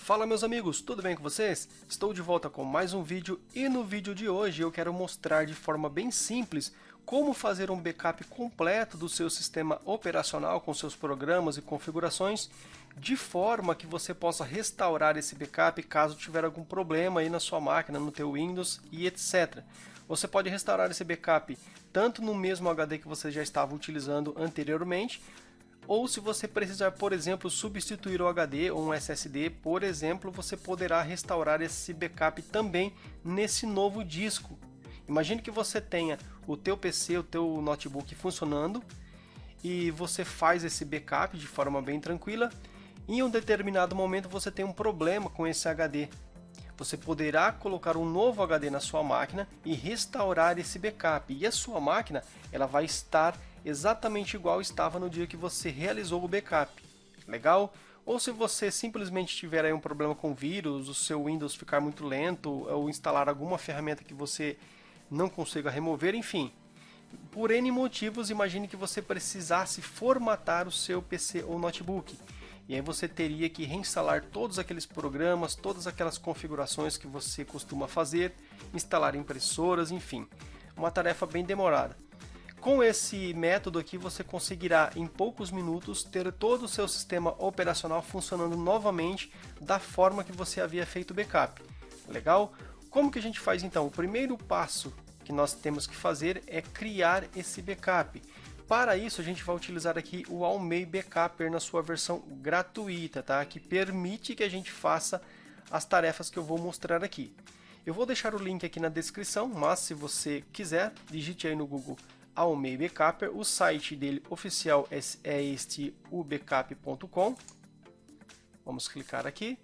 Fala meus amigos, tudo bem com vocês? Estou de volta com mais um vídeo e no vídeo de hoje eu quero mostrar de forma bem simples como fazer um backup completo do seu sistema operacional com seus programas e configurações de forma que você possa restaurar esse backup caso tiver algum problema aí na sua máquina, no teu Windows e etc. Você pode restaurar esse backup tanto no mesmo HD que você já estava utilizando anteriormente, ou se você precisar, por exemplo, substituir o HD ou um SSD, por exemplo, você poderá restaurar esse backup também nesse novo disco. Imagine que você tenha o teu PC, o teu notebook funcionando e você faz esse backup de forma bem tranquila. Em um determinado momento você tem um problema com esse HD. Você poderá colocar um novo HD na sua máquina e restaurar esse backup. E a sua máquina ela vai estar exatamente igual estava no dia que você realizou o backup. Legal? Ou se você simplesmente tiver aí um problema com vírus, o seu Windows ficar muito lento, ou instalar alguma ferramenta que você não consiga remover, enfim. Por N motivos, imagine que você precisasse formatar o seu PC ou notebook. E aí você teria que reinstalar todos aqueles programas, todas aquelas configurações que você costuma fazer, instalar impressoras, enfim. Uma tarefa bem demorada. Com esse método aqui você conseguirá em poucos minutos ter todo o seu sistema operacional funcionando novamente da forma que você havia feito o backup. Legal? Como que a gente faz então? O primeiro passo que nós temos que fazer é criar esse backup. Para isso a gente vai utilizar aqui o Almay Backuper na sua versão gratuita, tá? Que permite que a gente faça as tarefas que eu vou mostrar aqui. Eu vou deixar o link aqui na descrição, mas se você quiser, digite aí no Google Almay Backuper. O site dele oficial é este ubackup.com. Vamos clicar aqui.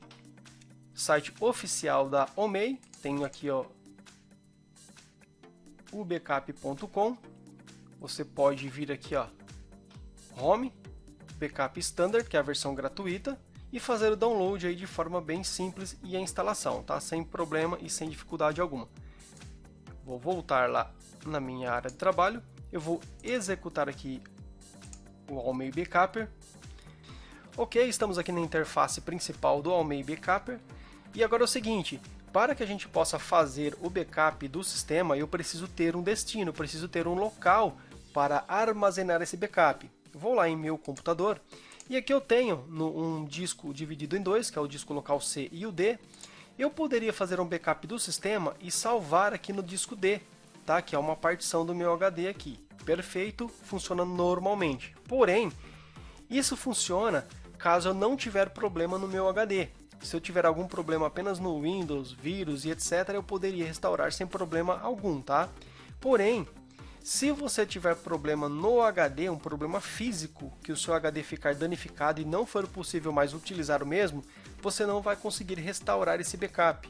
Site oficial da Almay, tenho aqui ó, ubackup.com. Você pode vir aqui ó, Home, Backup Standard, que é a versão gratuita, e fazer o download aí de forma bem simples e a instalação, tá? Sem problema e sem dificuldade alguma. Vou voltar lá na minha área de trabalho. Eu vou executar aqui o Almay Backuper. Ok, estamos aqui na interface principal do Almay Backuper. E agora é o seguinte, para que a gente possa fazer o backup do sistema, eu preciso ter um destino, preciso ter um local para armazenar esse backup. Vou lá em meu computador e aqui eu tenho um disco dividido em dois, que é o disco local C e o D. Eu poderia fazer um backup do sistema e salvar aqui no disco D. Tá? Que é uma partição do meu HD aqui. Perfeito, funciona normalmente. Porém, isso funciona caso eu não tiver problema no meu HD. Se eu tiver algum problema apenas no Windows, vírus e etc, eu poderia restaurar sem problema algum, tá? Porém, se você tiver problema no HD, um problema físico, que o seu HD ficar danificado e não for possível mais utilizar o mesmo, você não vai conseguir restaurar esse backup.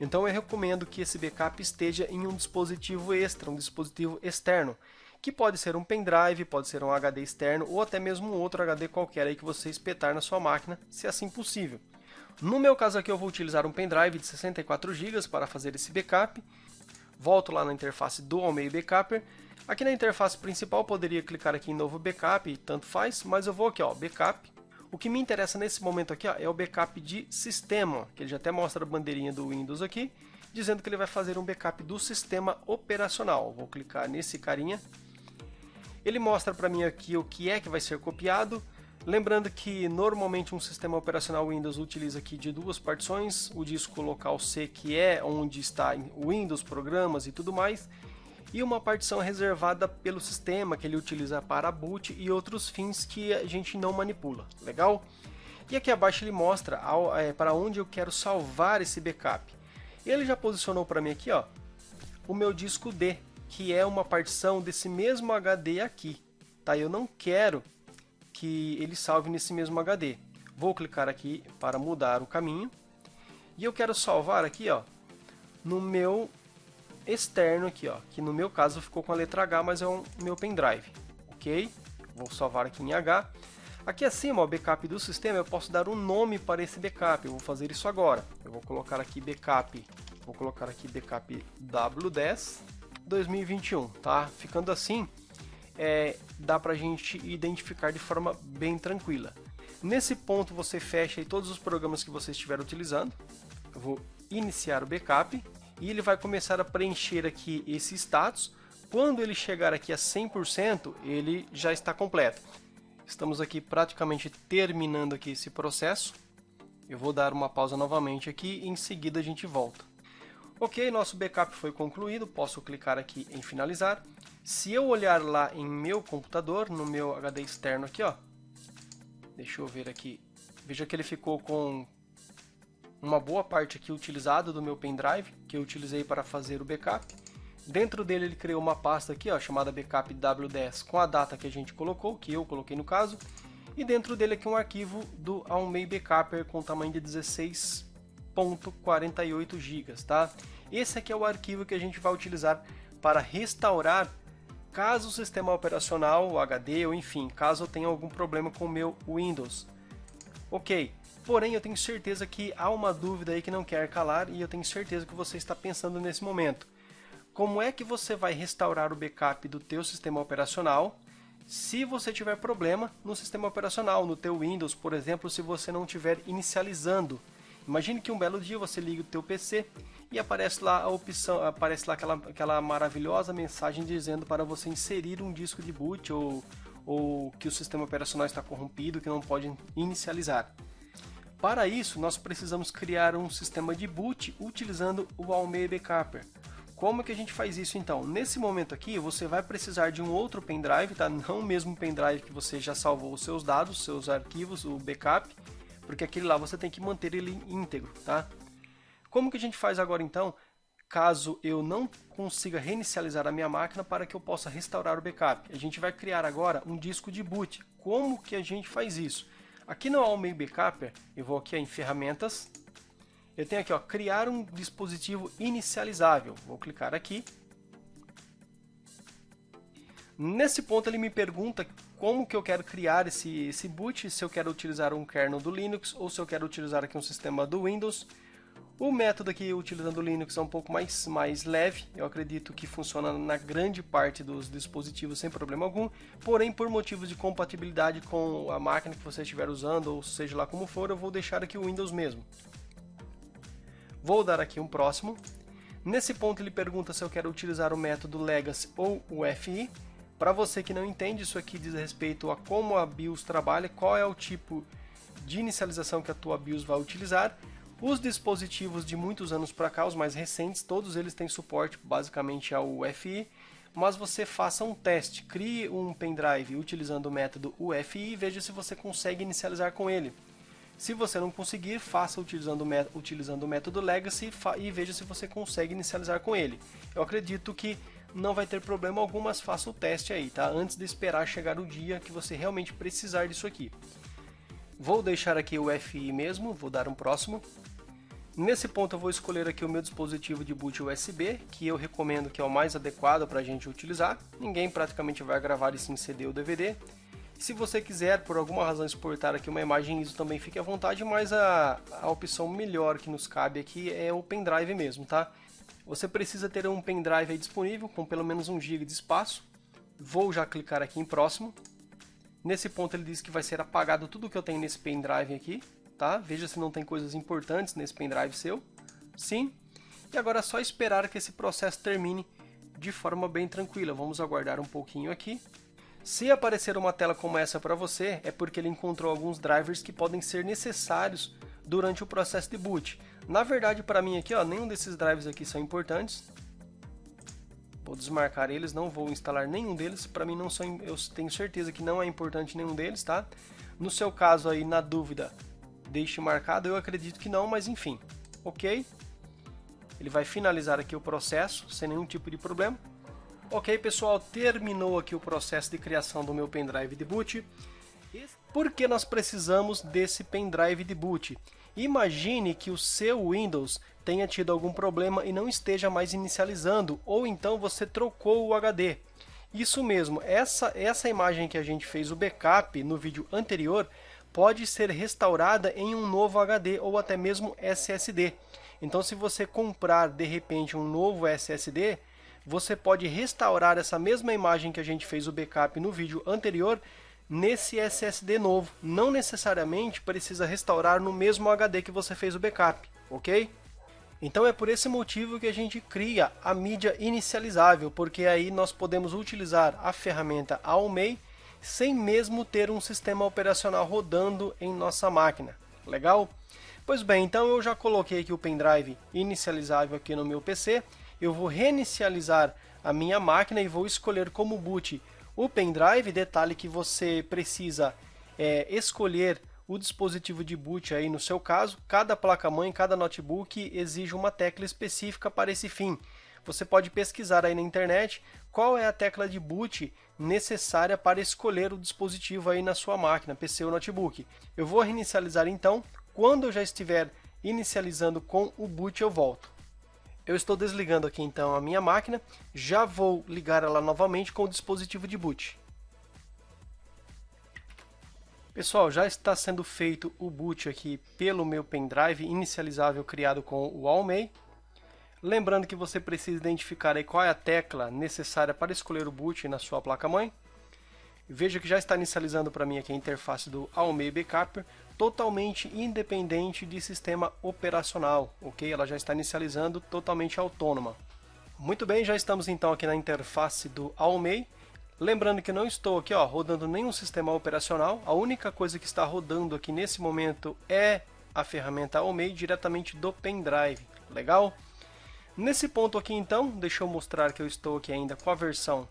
Então eu recomendo que esse backup esteja em um dispositivo extra, um dispositivo externo, que pode ser um pendrive, pode ser um HD externo ou até mesmo um outro HD qualquer aí que você espetar na sua máquina, se assim possível. No meu caso aqui eu vou utilizar um pendrive de 64 GB para fazer esse backup. Volto lá na interface do Almay Backuper. Aqui na interface principal poderia clicar aqui em novo backup, tanto faz, mas eu vou aqui ó, backup. O que me interessa nesse momento aqui ó, é o backup de sistema, que ele já até mostra a bandeirinha do Windows aqui, dizendo que ele vai fazer um backup do sistema operacional. Vou clicar nesse carinha. Ele mostra para mim aqui o que é que vai ser copiado. Lembrando que normalmente um sistema operacional Windows utiliza aqui de duas partições, o disco local C, que é onde está o Windows, programas e tudo mais, e uma partição reservada pelo sistema que ele utiliza para boot e outros fins que a gente não manipula, legal? E aqui abaixo ele mostra para onde eu quero salvar esse backup. Ele já posicionou para mim aqui ó, o meu disco D, que é uma partição desse mesmo HD aqui, tá? Eu não quero que ele salve nesse mesmo HD. Vou clicar aqui para mudar o caminho e eu quero salvar aqui ó, no meu externo aqui ó, que no meu caso ficou com a letra H, mas é o meu pendrive, ok? Vou salvar aqui em H. Aqui acima, o backup do sistema, eu posso dar um nome para esse backup. Eu vou fazer isso agora. Eu vou colocar aqui backup, vou colocar aqui backup W10 2021, tá? Ficando assim, dá pra gente identificar de forma bem tranquila. Nesse ponto você fecha aí todos os programas que você estiver utilizando. Eu vou iniciar o backup e ele vai começar a preencher aqui esse status. Quando ele chegar aqui a 100%, ele já está completo. Estamos aqui praticamente terminando aqui esse processo. Eu vou dar uma pausa novamente aqui e em seguida a gente volta. Ok, nosso backup foi concluído, posso clicar aqui em finalizar. Se eu olhar lá em meu computador, no meu HD externo aqui, ó, deixa eu ver aqui, veja que ele ficou com uma boa parte aqui utilizada do meu pendrive, que eu utilizei para fazer o backup. Dentro dele ele criou uma pasta aqui, ó, chamada backup W10 com a data que a gente colocou, que eu coloquei no caso. E dentro dele aqui um arquivo do Almei Backuper com tamanho de 16.48 GB, tá? Esse aqui é o arquivo que a gente vai utilizar para restaurar caso o sistema operacional, o HD ou enfim, caso eu tenha algum problema com o meu Windows. Ok, porém eu tenho certeza que há uma dúvida aí que não quer calar e eu tenho certeza que você está pensando nesse momento. Como é que você vai restaurar o backup do teu sistema operacional se você tiver problema no sistema operacional, no teu Windows, por exemplo, se você não estiver inicializando? Imagine que um belo dia você liga o teu PC e aparece lá a opção, aparece lá aquela maravilhosa mensagem dizendo para você inserir um disco de boot ou que o sistema operacional está corrompido, que não pode inicializar. Para isso, nós precisamos criar um sistema de boot utilizando o Almei Backuper. Como que a gente faz isso então? Nesse momento aqui, você vai precisar de um outro pendrive, tá? Não o mesmo pendrive que você já salvou os seus dados, seus arquivos, o backup, porque aquele lá você tem que manter ele íntegro, tá? Como que a gente faz agora então, caso eu não consiga reinicializar a minha máquina para que eu possa restaurar o backup? A gente vai criar agora um disco de boot. Como que a gente faz isso? Aqui no Almei Backuper, eu vou aqui em ferramentas. Eu tenho aqui, ó, criar um dispositivo inicializável. Vou clicar aqui. Nesse ponto ele me pergunta como que eu quero criar esse boot, se eu quero utilizar um kernel do Linux ou se eu quero utilizar aqui um sistema do Windows. O método aqui utilizando o Linux é um pouco mais leve, eu acredito que funciona na grande parte dos dispositivos sem problema algum, porém por motivos de compatibilidade com a máquina que você estiver usando, ou seja lá como for, eu vou deixar aqui o Windows mesmo. Vou dar aqui um próximo. Nesse ponto ele pergunta se eu quero utilizar o método Legacy ou o FI. Para você que não entende, isso aqui diz respeito a como a BIOS trabalha, qual é o tipo de inicialização que a tua BIOS vai utilizar. Os dispositivos de muitos anos para cá, os mais recentes, todos eles têm suporte basicamente ao UFI, mas você faça um teste, crie um pendrive utilizando o método UFI e veja se você consegue inicializar com ele. Se você não conseguir, faça utilizando o método Legacy e veja se você consegue inicializar com ele. Eu acredito que não vai ter problema algum, mas faça o teste aí, tá? Antes de esperar chegar o dia que você realmente precisar disso aqui. Vou deixar aqui o FI mesmo, vou dar um próximo. Nesse ponto eu vou escolher aqui o meu dispositivo de boot USB, que eu recomendo que é o mais adequado para a gente utilizar. Ninguém praticamente vai gravar isso em CD ou DVD. Se você quiser, por alguma razão, exportar aqui uma imagem ISO, também fique à vontade, mas a opção melhor que nos cabe aqui é o pendrive mesmo, tá? Você precisa ter um pendrive aí disponível com pelo menos 1 GB de espaço. Vou já clicar aqui em próximo. Nesse ponto ele diz que vai ser apagado tudo que eu tenho nesse pendrive aqui, tá? Veja se não tem coisas importantes nesse pendrive seu. Sim. E agora é só esperar que esse processo termine de forma bem tranquila. Vamos aguardar um pouquinho aqui. Se aparecer uma tela como essa para você, é porque ele encontrou alguns drivers que podem ser necessários durante o processo de boot. Na verdade, para mim aqui, ó, nenhum desses drivers aqui são importantes. Vou desmarcar eles, não vou instalar nenhum deles. Para mim não são, eu tenho certeza que não é importante nenhum deles, tá? No seu caso aí, na dúvida, deixe marcado. Eu acredito que não, mas enfim. Ok? Ele vai finalizar aqui o processo sem nenhum tipo de problema. Ok, pessoal, terminou aqui o processo de criação do meu pendrive de boot. Por que nós precisamos desse pendrive de boot? Imagine que o seu Windows tenha tido algum problema e não esteja mais inicializando, ou então você trocou o HD. Isso mesmo, essa imagem que a gente fez o backup no vídeo anterior pode ser restaurada em um novo HD ou até mesmo SSD. Então, se você comprar de repente um novo SSD, você pode restaurar essa mesma imagem que a gente fez o backup no vídeo anterior nesse SSD novo. Não necessariamente precisa restaurar no mesmo HD que você fez o backup, ok? Então é por esse motivo que a gente cria a mídia inicializável, porque aí nós podemos utilizar a ferramenta Almei sem mesmo ter um sistema operacional rodando em nossa máquina. Legal? Pois bem, então eu já coloquei aqui o pendrive inicializável aqui no meu PC. Eu vou reinicializar a minha máquina e vou escolher como boot o pendrive. Detalhe que você precisa escolher o dispositivo de boot aí no seu caso. Cada placa-mãe, cada notebook exige uma tecla específica para esse fim. Você pode pesquisar aí na internet qual é a tecla de boot necessária para escolher o dispositivo aí na sua máquina, PC ou notebook. Eu vou reinicializar então. Quando eu já estiver inicializando com o boot, eu volto. Eu estou desligando aqui então a minha máquina, já vou ligar ela novamente com o dispositivo de boot. Pessoal, já está sendo feito o boot aqui pelo meu pendrive inicializável criado com o Almei. Lembrando que você precisa identificar aí qual é a tecla necessária para escolher o boot na sua placa-mãe. Veja que já está inicializando para mim aqui a interface do Almei Backup, totalmente independente de sistema operacional, ok? Ela já está inicializando totalmente autônoma. Muito bem, já estamos então aqui na interface do Almei. Lembrando que não estou aqui rodando nenhum sistema operacional, a única coisa que está rodando aqui nesse momento é a ferramenta Almei diretamente do pendrive, legal? Nesse ponto aqui então, deixa eu mostrar que eu estou aqui ainda com a versão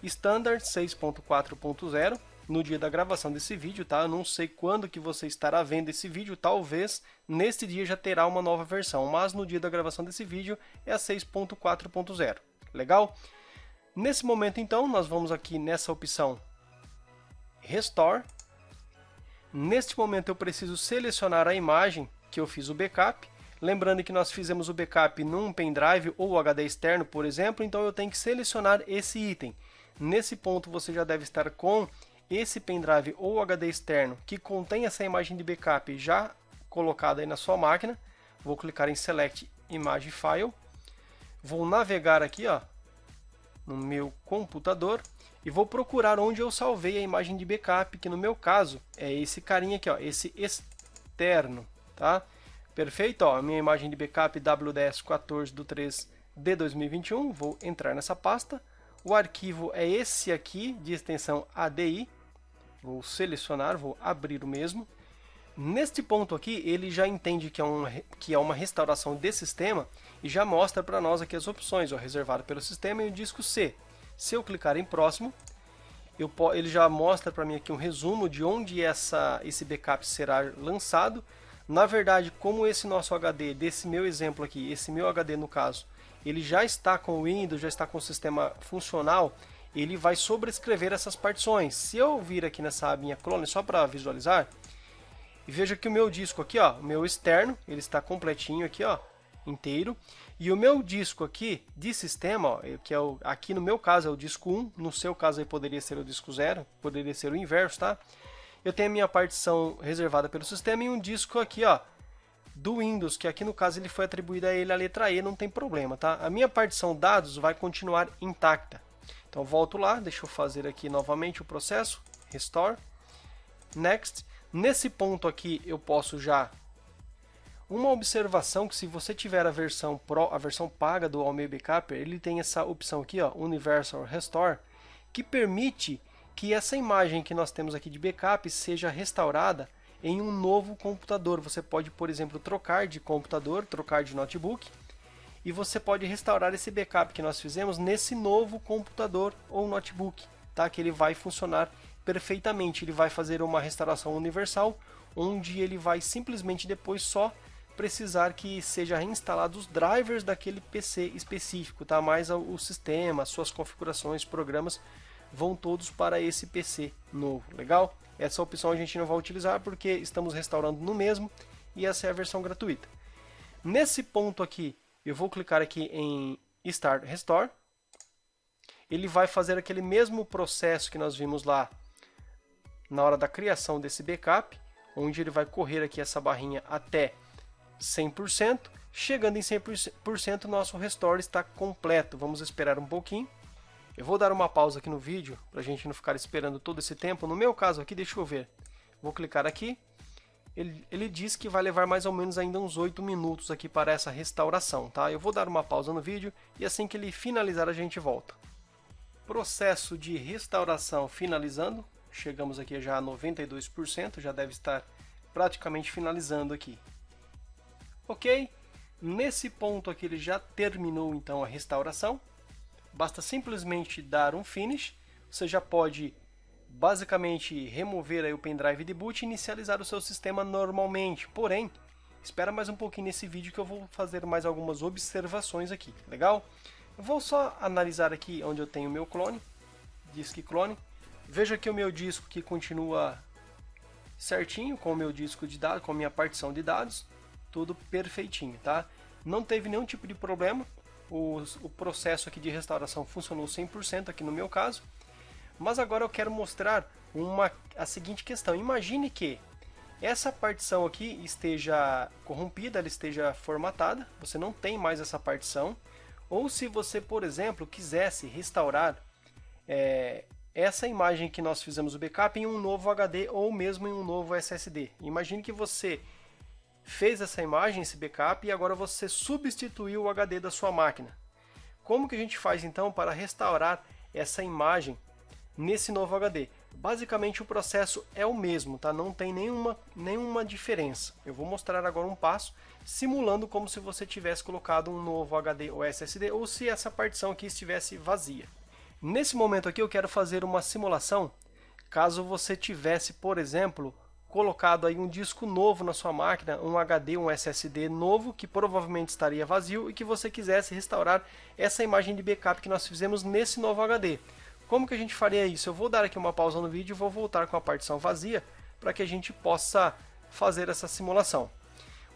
Standard 6.4.0 no dia da gravação desse vídeo, tá? Eu não sei quando que você estará vendo esse vídeo, talvez neste dia já terá uma nova versão, mas no dia da gravação desse vídeo é a 6.4.0, legal? Nesse momento então, nós vamos aqui nessa opção Restore. Neste momento eu preciso selecionar a imagem que eu fiz o backup. Lembrando que nós fizemos o backup num pendrive ou HD externo, por exemplo, então eu tenho que selecionar esse item. Nesse ponto você já deve estar com esse pendrive ou HD externo que contém essa imagem de backup já colocada aí na sua máquina. Vou clicar em Select Image File. Vou navegar aqui no meu computador e vou procurar onde eu salvei a imagem de backup, que no meu caso é esse carinha aqui, esse externo, tá? Perfeito, a minha imagem de backup WDS14 do 3 de 2021, vou entrar nessa pasta. O arquivo é esse aqui, de extensão ADI. Vou selecionar, vou abrir o mesmo. Neste ponto aqui, ele já entende que é uma restauração de sistema e já mostra para nós aqui as opções, reservado pelo sistema e o disco C. Se eu clicar em próximo, ele já mostra para mim aqui um resumo de onde esse backup será lançado. Na verdade, como esse nosso HD, desse meu exemplo aqui, esse meu HD no caso, ele já está com o Windows, já está com o sistema funcional, ele vai sobrescrever essas partições. Se eu vir aqui nessa abinha clone, só para visualizar, e veja que o meu disco aqui, o meu externo, ele está completinho aqui, inteiro. E o meu disco aqui de sistema, que é aqui no meu caso é o disco 1, no seu caso aí poderia ser o disco 0, poderia ser o inverso, tá? Eu tenho a minha partição reservada pelo sistema e um disco aqui, do Windows, que aqui no caso ele foi atribuído a ele a letra E, não tem problema, tá? A minha partição dados vai continuar intacta. Então volto lá, deixa eu fazer aqui novamente o processo, Restore, Next. Nesse ponto aqui eu posso já... Uma observação que se você tiver a versão Pro, a versão paga do Almei Backup, ele tem essa opção aqui, Universal Restore, que permite que essa imagem que nós temos aqui de backup seja restaurada em um novo computador. Você pode, por exemplo, trocar de computador, trocar de notebook, e você pode restaurar esse backup que nós fizemos nesse novo computador ou notebook, tá? Que ele vai funcionar perfeitamente. Ele vai fazer uma restauração universal, onde ele vai simplesmente depois só precisar que seja reinstalados os drivers daquele PC específico, tá? Mas o sistema, suas configurações, programas vão todos para esse PC novo, legal? Essa opção a gente não vai utilizar porque estamos restaurando no mesmo e essa é a versão gratuita. Nesse ponto aqui, eu vou clicar aqui em Start Restore. Ele vai fazer aquele mesmo processo que nós vimos lá na hora da criação desse backup, onde ele vai correr aqui essa barrinha até 100%. Chegando em 100%, nosso restore está completo. Vamos esperar um pouquinho. Eu vou dar uma pausa aqui no vídeo, para a gente não ficar esperando todo esse tempo. No meu caso aqui, deixa eu ver. Vou clicar aqui. Ele diz que vai levar mais ou menos ainda uns 8 minutos aqui para essa restauração, tá? Eu vou dar uma pausa no vídeo e assim que ele finalizar a gente volta. Processo de restauração finalizando. Chegamos aqui já a 92%, já deve estar praticamente finalizando aqui. Ok? Nesse ponto aqui ele já terminou então a restauração. Basta simplesmente dar um finish. Você já pode basicamente remover aí o pendrive de boot e inicializar o seu sistema normalmente. Porém, espera mais um pouquinho nesse vídeo que eu vou fazer mais algumas observações aqui. Legal? Eu vou só analisar aqui onde eu tenho o meu clone, disk clone. Veja que o meu disco que continua certinho com o meu disco de dados, com a minha partição de dados, tudo perfeitinho, tá? Não teve nenhum tipo de problema. O processo aqui de restauração funcionou 100% aqui no meu caso. Mas agora eu quero mostrar a seguinte questão. Imagine que essa partição aqui esteja corrompida, ela esteja formatada, você não tem mais essa partição. Ou se você, por exemplo, quisesse restaurar essa imagem que nós fizemos o backup em um novo HD ou mesmo em um novo SSD. Imagine que você fez essa imagem, esse backup, e agora você substituiu o HD da sua máquina. Como que a gente faz então para restaurar essa imagem nesse novo HD? Basicamente o processo é o mesmo, tá? Não tem nenhuma diferença. Eu vou mostrar agora um passo simulando como se você tivesse colocado um novo HD ou SSD ou se essa partição aqui estivesse vazia. Nesse momento aqui eu quero fazer uma simulação caso você tivesse, por exemplo, colocado aí um disco novo na sua máquina, um HD, um SSD novo que provavelmente estaria vazio e que você quisesse restaurar essa imagem de backup que nós fizemos nesse novo HD. Como que a gente faria isso? Eu vou dar aqui uma pausa no vídeo e vou voltar com a partição vazia para que a gente possa fazer essa simulação.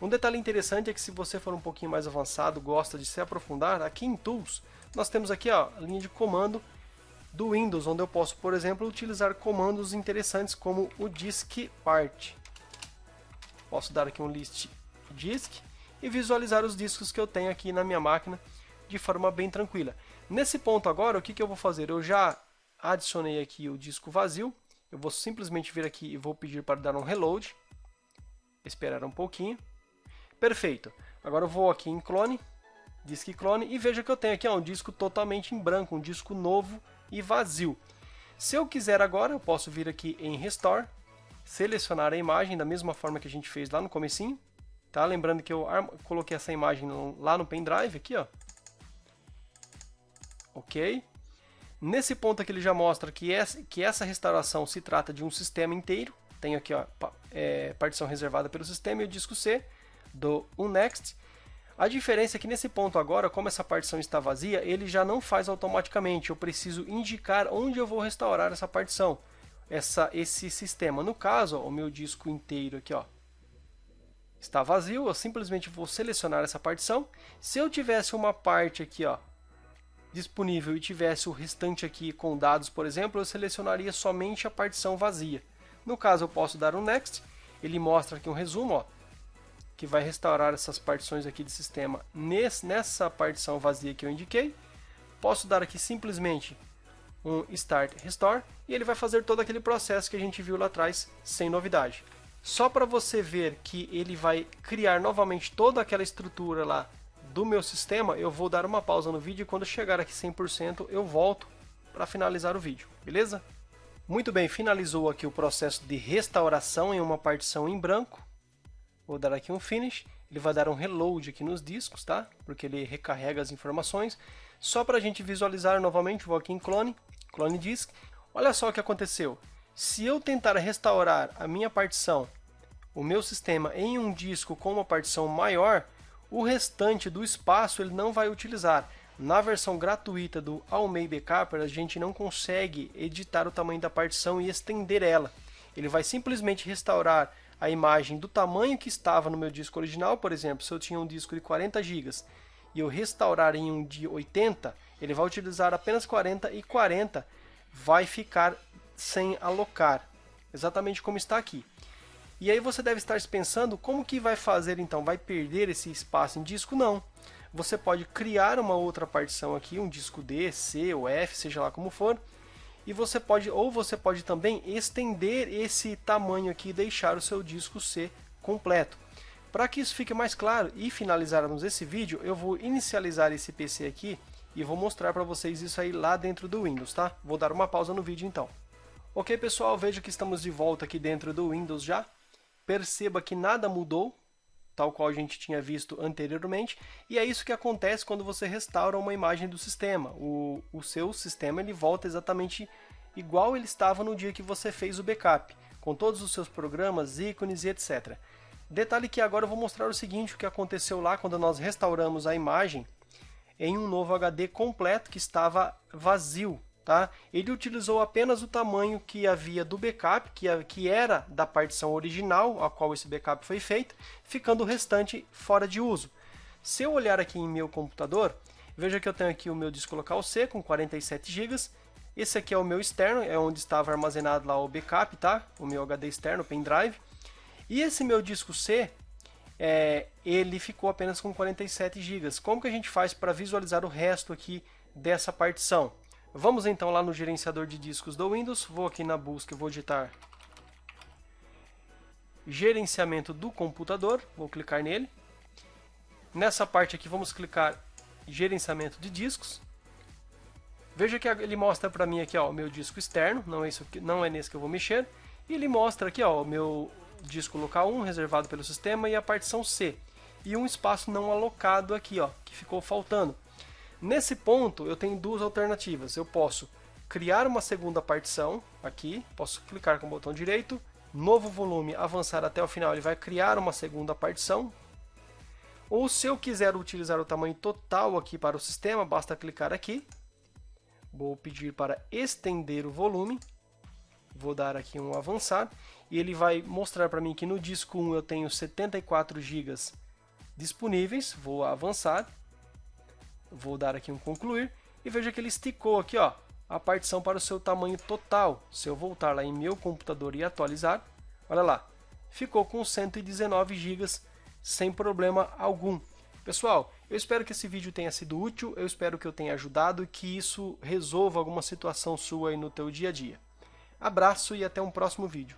Um detalhe interessante é que se você for um pouquinho mais avançado, gosta de se aprofundar, aqui em Tools, nós temos aqui ó, a linha de comando do Windows, onde eu posso, por exemplo, utilizar comandos interessantes como o diskpart. Posso dar aqui um list disk e visualizar os discos que eu tenho aqui na minha máquina de forma bem tranquila. Nesse ponto agora, o que eu vou fazer? Eu já adicionei aqui o disco vazio. Eu vou simplesmente vir aqui e vou pedir para dar um reload. Esperar um pouquinho. Perfeito. Agora eu vou aqui em clone, disk clone, e veja que eu tenho aqui um disco totalmente em branco, um disco novo e vazio. Se eu quiser agora, eu posso vir aqui em Restore, selecionar a imagem da mesma forma que a gente fez lá no comecinho. Tá? Lembrando que eu coloquei essa imagem lá no pendrive, aqui, ó. Ok. Nesse ponto aqui ele já mostra que essa restauração se trata de um sistema inteiro. Tenho aqui ó, partição reservada pelo sistema e o disco C do Next. A diferença é que nesse ponto agora, como essa partição está vazia, ele já não faz automaticamente. Eu preciso indicar onde eu vou restaurar essa partição, esse sistema. No caso, ó, o meu disco inteiro aqui ó, está vazio. Eu simplesmente vou selecionar essa partição. Se eu tivesse uma parte aqui ó, disponível e tivesse o restante aqui com dados, por exemplo, eu selecionaria somente a partição vazia. No caso, eu posso dar um Next. Ele mostra aqui um resumo, ó, que vai restaurar essas partições aqui de sistema nessa partição vazia que eu indiquei. Posso dar aqui simplesmente um Start Restore e ele vai fazer todo aquele processo que a gente viu lá atrás, sem novidade. Só para você ver que ele vai criar novamente toda aquela estrutura lá do meu sistema, eu vou dar uma pausa no vídeo e quando chegar aqui 100% eu volto para finalizar o vídeo, beleza? Muito bem, finalizou aqui o processo de restauração em uma partição em branco. Vou dar aqui um Finish, ele vai dar um Reload aqui nos discos, tá? Porque ele recarrega as informações. Só para a gente visualizar novamente, vou aqui em Clone, Clone Disk. Olha só o que aconteceu. Se eu tentar restaurar a minha partição, o meu sistema em um disco com uma partição maior, o restante do espaço ele não vai utilizar. Na versão gratuita do Almay Backup, a gente não consegue editar o tamanho da partição e estender ela. Ele vai simplesmente restaurar a imagem do tamanho que estava no meu disco original. Por exemplo, se eu tinha um disco de 40 GB e eu restaurar em um de 80, ele vai utilizar apenas 40 e 40 vai ficar sem alocar, exatamente como está aqui. E aí você deve estar pensando como que vai fazer então? Vai perder esse espaço em disco? Não. você pode criar uma outra partição aqui, um disco D, C ou F, seja lá como for, e você pode também estender esse tamanho aqui e deixar o seu disco C completo. Para que isso fique mais claro e finalizarmos esse vídeo, eu vou inicializar esse PC aqui e vou mostrar para vocês isso aí lá dentro do Windows, tá? Vou dar uma pausa no vídeo então. Ok, pessoal, veja que estamos de volta aqui dentro do Windows já. Perceba que nada mudou, tal qual a gente tinha visto anteriormente, e é isso que acontece quando você restaura uma imagem do sistema. O seu sistema ele volta exatamente igual ele estava no dia que você fez o backup, com todos os seus programas, ícones e etc. Detalhe que agora eu vou mostrar o seguinte, o que aconteceu lá quando nós restauramos a imagem em um novo HD completo que estava vazio. Tá? Ele utilizou apenas o tamanho que havia do backup, que era da partição original, a qual esse backup foi feito, ficando o restante fora de uso. Se eu olhar aqui em meu computador, veja que eu tenho aqui o meu disco local C com 47 GB. Esse aqui é o meu externo, é onde estava armazenado lá o backup, tá? O meu HD externo, pendrive. E esse meu disco C, ele ficou apenas com 47 GB. Como que a gente faz para visualizar o resto aqui dessa partição? Vamos então lá no gerenciador de discos do Windows, vou aqui na busca e vou digitar gerenciamento do computador, vou clicar nele. Nessa parte aqui vamos clicar gerenciamento de discos. Veja que ele mostra para mim aqui ó, o meu disco externo, não é nesse que eu vou mexer. E ele mostra aqui ó, o meu disco local 1 reservado pelo sistema e a partição C. E um espaço não alocado aqui ó, que ficou faltando. Nesse ponto eu tenho duas alternativas, eu posso criar uma segunda partição aqui, posso clicar com o botão direito, novo volume, avançar até o final, ele vai criar uma segunda partição, ou se eu quiser utilizar o tamanho total aqui para o sistema, basta clicar aqui, vou pedir para estender o volume, vou dar aqui um avançar, e ele vai mostrar para mim que no disco 1 eu tenho 74 GB disponíveis, vou avançar, vou dar aqui um concluir e veja que ele esticou aqui ó, a partição para o seu tamanho total. Se eu voltar lá em meu computador e atualizar, olha lá, ficou com 119 GB sem problema algum. Pessoal, eu espero que esse vídeo tenha sido útil, eu espero que eu tenha ajudado e que isso resolva alguma situação sua aí no teu dia a dia. Abraço e até um próximo vídeo.